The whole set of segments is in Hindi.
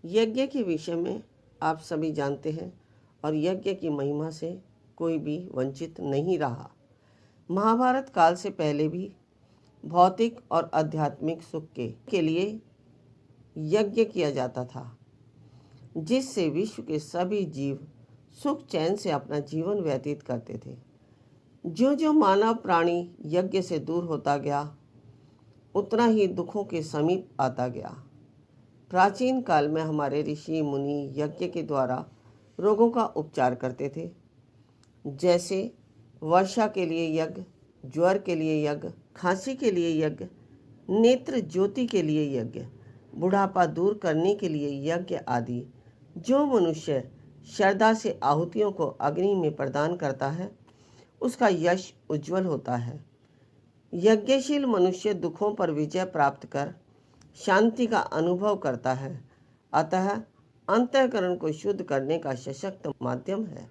यज्ञ के विषय में आप सभी जानते हैं और यज्ञ की महिमा से कोई भी वंचित नहीं रहा। महाभारत काल से पहले भी भौतिक और आध्यात्मिक सुख के लिए यज्ञ किया जाता था, जिससे विश्व के सभी जीव सुख चैन से अपना जीवन व्यतीत करते थे। जो जो मानव प्राणी यज्ञ से दूर होता गया, उतना ही दुखों के समीप आता गया। प्राचीन काल में हमारे ऋषि मुनि यज्ञ के द्वारा रोगों का उपचार करते थे, जैसे वर्षा के लिए यज्ञ, ज्वर के लिए यज्ञ, खांसी के लिए यज्ञ, नेत्र ज्योति के लिए यज्ञ, बुढ़ापा दूर करने के लिए यज्ञ आदि। जो मनुष्य श्रद्धा से आहुतियों को अग्नि में प्रदान करता है, उसका यश उज्जवल होता है। यज्ञशील मनुष्य दुखों पर विजय प्राप्त कर शांति का अनुभव करता है, अतः अंतःकरण को शुद्ध करने का सशक्त माध्यम है।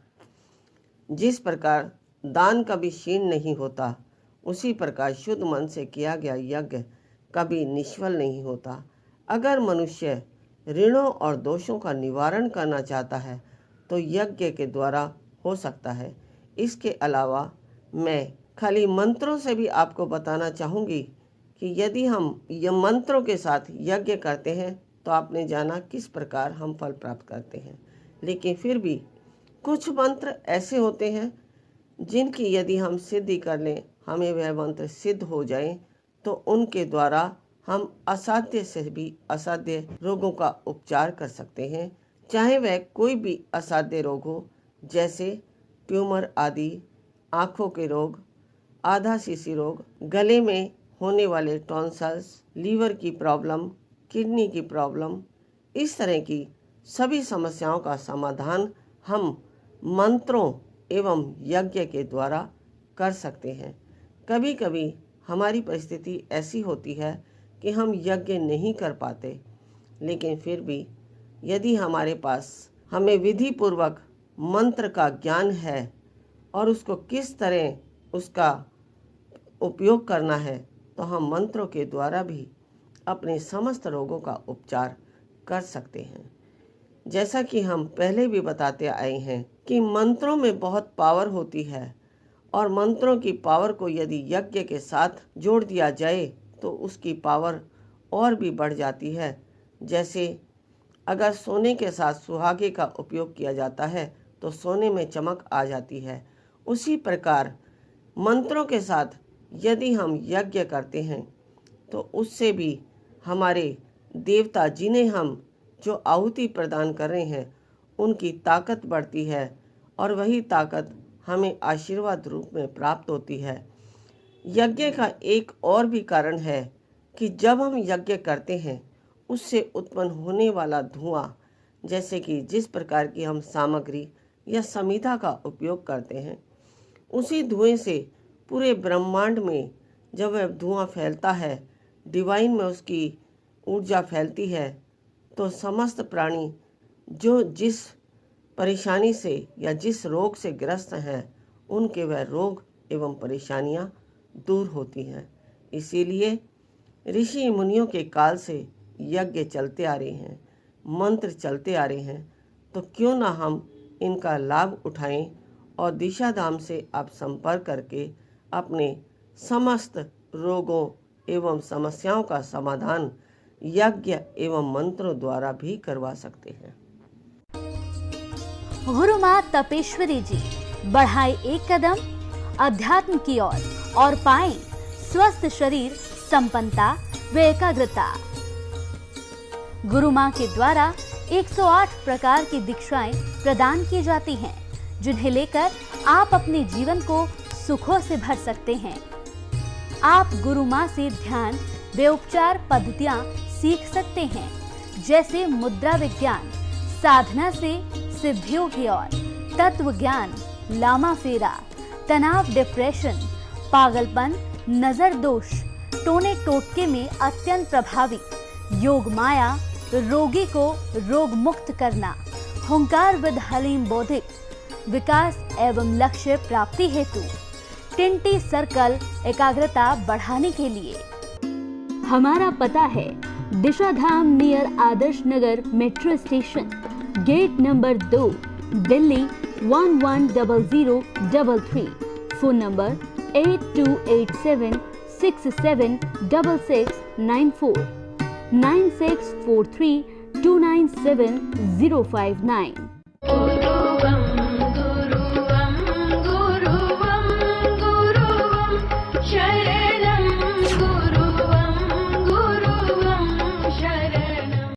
जिस प्रकार दान कभी क्षीण नहीं होता, उसी प्रकार शुद्ध मन से किया गया यज्ञ कभी निष्फल नहीं होता। अगर मनुष्य ऋणों और दोषों का निवारण करना चाहता है तो यज्ञ के द्वारा हो सकता है। इसके अलावा मैं खाली मंत्रों से भी आपको बताना चाहूँगी कि यदि हम यह मंत्रों के साथ यज्ञ करते हैं तो आपने जाना किस प्रकार हम फल प्राप्त करते हैं। लेकिन फिर भी कुछ मंत्र ऐसे होते हैं जिनकी यदि हम सिद्धि कर लें, हमें वह मंत्र सिद्ध हो जाए, तो उनके द्वारा हम असाध्य से भी असाध्य रोगों का उपचार कर सकते हैं, चाहे वह कोई भी असाध्य रोग हो, जैसे ट्यूमर आदि, आँखों के रोग, आधा शीशी रोग, गले में होने वाले टॉन्सिल्स, लीवर की प्रॉब्लम, किडनी की प्रॉब्लम। इस तरह की सभी समस्याओं का समाधान हम मंत्रों एवं यज्ञ के द्वारा कर सकते हैं। कभी कभी हमारी परिस्थिति ऐसी होती है कि हम यज्ञ नहीं कर पाते, लेकिन फिर भी यदि हमारे पास हमें विधि पूर्वक मंत्र का ज्ञान है और उसको किस तरह उसका उपयोग करना है, तो हम मंत्रों के द्वारा भी अपने समस्त रोगों का उपचार कर सकते हैं। जैसा कि हम पहले भी बताते आए हैं कि मंत्रों में बहुत पावर होती है, और मंत्रों की पावर को यदि यज्ञ के साथ जोड़ दिया जाए तो उसकी पावर और भी बढ़ जाती है। जैसे अगर सोने के साथ सुहागे का उपयोग किया जाता है तो सोने में चमक आ जाती है। उसी प्रकार मंत्रों के साथ यदि हम यज्ञ करते हैं तो उससे भी हमारे देवता, जिन्हें हम जो आहुति प्रदान कर रहे हैं, उनकी ताकत बढ़ती है और वही ताकत हमें आशीर्वाद रूप में प्राप्त होती है। यज्ञ का एक और भी कारण है कि जब हम यज्ञ करते हैं, उससे उत्पन्न होने वाला धुआं, जैसे कि जिस प्रकार की हम सामग्री या समीधा का उपयोग करते हैं, उसी धुएं से पूरे ब्रह्मांड में जब वह धुआं फैलता है, डिवाइन में उसकी ऊर्जा फैलती है, तो समस्त प्राणी जो जिस परेशानी से या जिस रोग से ग्रस्त हैं, उनके वह रोग एवं परेशानियां दूर होती हैं। इसीलिए ऋषि मुनियों के काल से यज्ञ चलते आ रहे हैं, मंत्र चलते आ रहे हैं, तो क्यों ना हम इनका लाभ उठाएं और दिशा धाम से आप संपर्क करके अपने समस्त रोगों एवं समस्याओं का समाधान यज्ञ एवं मंत्रों द्वारा भी करवा सकते हैं। गुरु माँ तपेश्वरी जी बढ़ाए एक कदम अध्यात्म की ओर और पाएं स्वस्थ शरीर, संपन्नता व एकाग्रता। गुरु माँ के द्वारा 108 प्रकार की दीक्षाएं प्रदान की जाती हैं, जिन्हें लेकर आप अपने जीवन को सुखों से भर सकते हैं। आप गुरु माँ से ध्यान व उपचार पद्धतियां सीख सकते हैं, जैसे मुद्रा विज्ञान, साधना से सिद्धियों की ओर, तत्व ज्ञान, लामा फेरा, तनाव, डिप्रेशन, पागलपन, नजर दोष, टोने टोटके में अत्यंत प्रभावी, योग माया, रोगी को रोग मुक्त करना, हुंकार विद हलीम बौद्धिक, विकास एवं लक्ष्य प्राप्ति हेतु, टिंटी सर्कल एकाग्रता बढ़ाने के लिए। हमारा पता है Disha Dham near Adarsh Nagar metro station, gate number 2, Delhi 110033। Phone number 8287676694 9643297059।